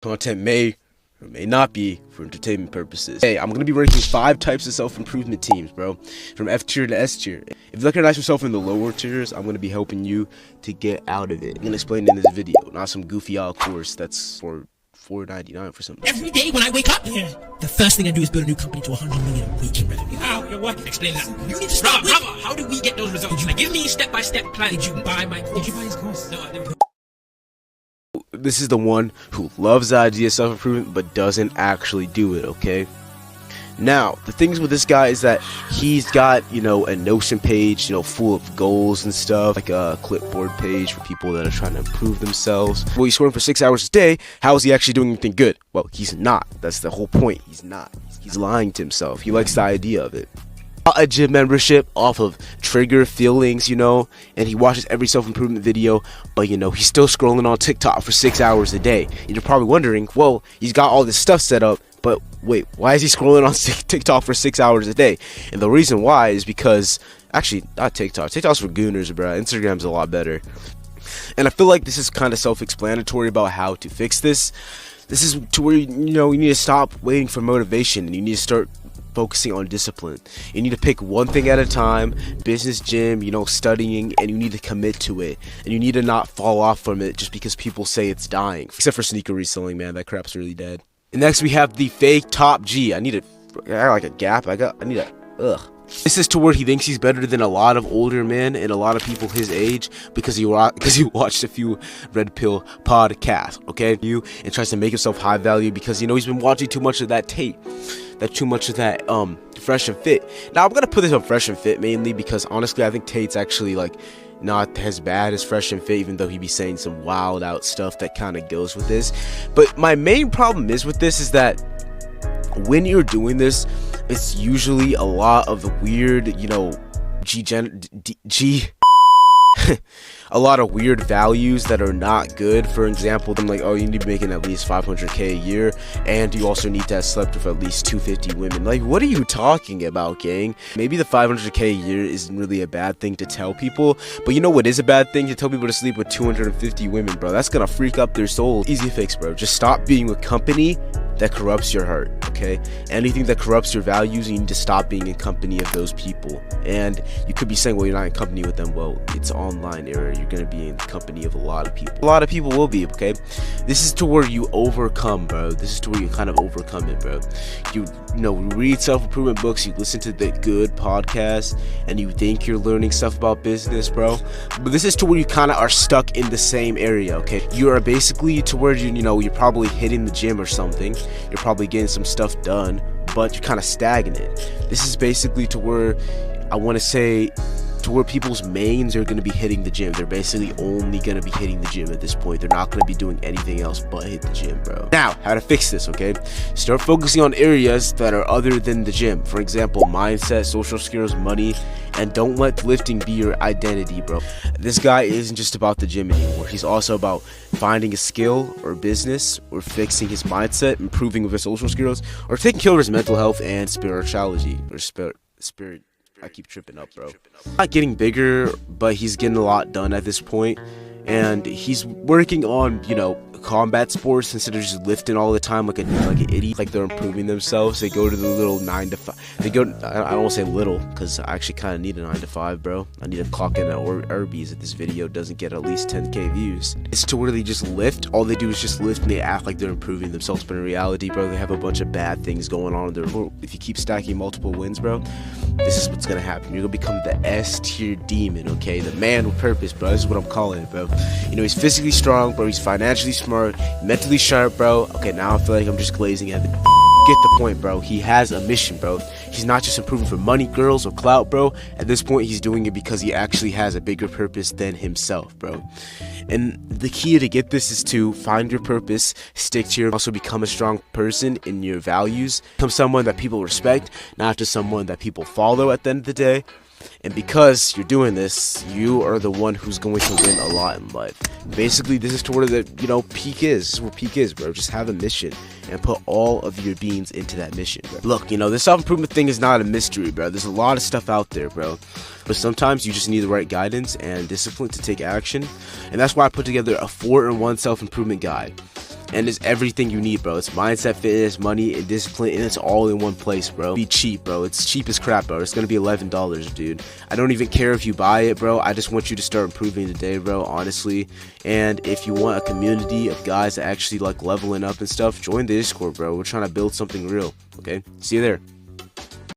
Content may or may not be for entertainment purposes. Hey, I'm going to be ranking 5 types of self-improvement teams, bro. From F tier to S tier. If you recognize yourself in the lower tiers, I'm going to be helping you to get out of it. I'm going to explain it in this video, not some goofy course that's for $4.99 for something. Every day when I wake up, the first thing I do is build a new company to 100 million a week in revenue. How? What? Explain that. You need to start. Brother, how do we get those results? Like, give me a step-by-step plan. Did you buy my course? Did you buy his course? No, I didn't. This is the one who loves the idea of self-improvement but doesn't actually do it, okay? Now, the things with this guy is that he's got, a Notion page, full of goals and stuff, like a clipboard page for people that are trying to improve themselves. Well, he's scoring for 6 hours a day. How is he actually doing anything good? Well, he's not. That's the whole point. He's not. He's lying to himself. He likes the idea of it. A gym membership off of trigger feelings, and he watches every self-improvement video, but he's still scrolling on TikTok for 6 hours a day. And you're probably wondering, well, he's got all this stuff set up, but wait, why is he scrolling on TikTok for 6 hours a day? And the reason why is because, actually, not TikTok. TikTok's for gooners, bro. Instagram's a lot better. And I feel like this is kind of self-explanatory about how to fix this. This is to where, you need to stop waiting for motivation, and you need to start focusing on discipline. You need to pick one thing at a time, business, gym, studying, and you need to commit to it. And you need to not fall off from it just because people say it's dying. Except for sneaker reselling, man, that crap's really dead. And next we have the fake top G. I got like a gap. I need a, This is to where he thinks he's better than a lot of older men and a lot of people his age because he watched a few red pill podcasts, okay? And tries to make himself high value because he's been watching too much of that tape. Too much of that Fresh and Fit. Now I'm gonna put this on Fresh and Fit mainly because honestly I think Tate's actually not as bad as Fresh and Fit, even though he be saying some wild out stuff that kind of goes with this. But my main problem is with this is that when you're doing this, it's usually a lot of the weird, a lot of weird values that are not good. For example, I'm like, oh, you need to be making at least 500k a year, and you also need to have slept with at least 250 women. Like, what are you talking about, gang? Maybe the 500k a year isn't really a bad thing to tell people, but you know what is a bad thing? To tell people to sleep with 250 women, bro. That's gonna freak up their soul. Easy fix, bro. Just stop being with company that corrupts your heart, okay? Anything that corrupts your values, you need to stop being in company of those people. And you could be saying, well, you're not in company with them. Well, it's online era. You're gonna be in company of a lot of people. A lot of people will be, okay? This is to where you overcome, bro. This is to where you kind of overcome it, bro. You read self-improvement books, you listen to the good podcasts, and you think you're learning stuff about business, bro. But this is to where you kind of are stuck in the same area, okay? You are basically to where you're probably hitting the gym or something. You're probably getting some stuff done, but you're kind of stagnant. This is basically to where I want to say to where people's mains are going to be hitting the gym. They're basically only going to be hitting the gym at this point. They're not going to be doing anything else but hit the gym, bro. Now, how to fix this, okay? Start focusing on areas that are other than the gym. For example, mindset, social skills, money, and don't let lifting be your identity, bro. This guy isn't just about the gym anymore. He's also about finding a skill or business, or fixing his mindset, improving with his social skills, or taking care of his mental health and spirituality, or spirit. I keep tripping up, bro. Not getting bigger, but he's getting a lot done at this point, and he's working on, combat sports instead of just lifting all the time like an idiot. Like, they're improving themselves. They go to the little 9 to 5. They go. I don't want to say little because I actually kind of need a 9 to 5, bro. I need to clock in at Arby's if this video doesn't get at least 10k views. It's to where they just lift. All they do is just lift, and they act like they're improving themselves, but in reality, bro, they have a bunch of bad things going on in their world. If you keep stacking multiple wins, bro, this is what's gonna happen. You're gonna become the S tier demon, okay? The man with purpose, bro. This is what I'm calling it, bro. He's physically strong, bro. He's financially smart, mentally sharp, bro. Okay, now I feel like I'm just glazing at the get the point, bro. He has a mission, bro. He's not just improving for money, girls, or clout, bro. At this point, he's doing it because he actually has a bigger purpose than himself, bro. And the key to get this is to find your purpose, stick to your, also become a strong person in your values, become someone that people respect, not just someone that people follow at the end of the day. And because you're doing this, you are the one who's going to win a lot in life. Basically, this is to where the peak is. This is where peak is, bro. Just have a mission and put all of your beans into that mission, bro. Look, this self-improvement thing is not a mystery, bro. There's a lot of stuff out there, bro. But sometimes you just need the right guidance and discipline to take action. And that's why I put together a 4-in-1 self-improvement guide. and it's everything you need, bro. It's mindset, fitness, money, and discipline, and it's all in one place, bro. Be cheap, bro. It's cheap as crap, bro. It's gonna be $11, dude. I don't even care if you buy it, bro. I just want you to start improving today, bro, honestly. And if you want a community of guys that actually like leveling up and stuff, join the Discord, bro. We're trying to build something real, okay? See you there.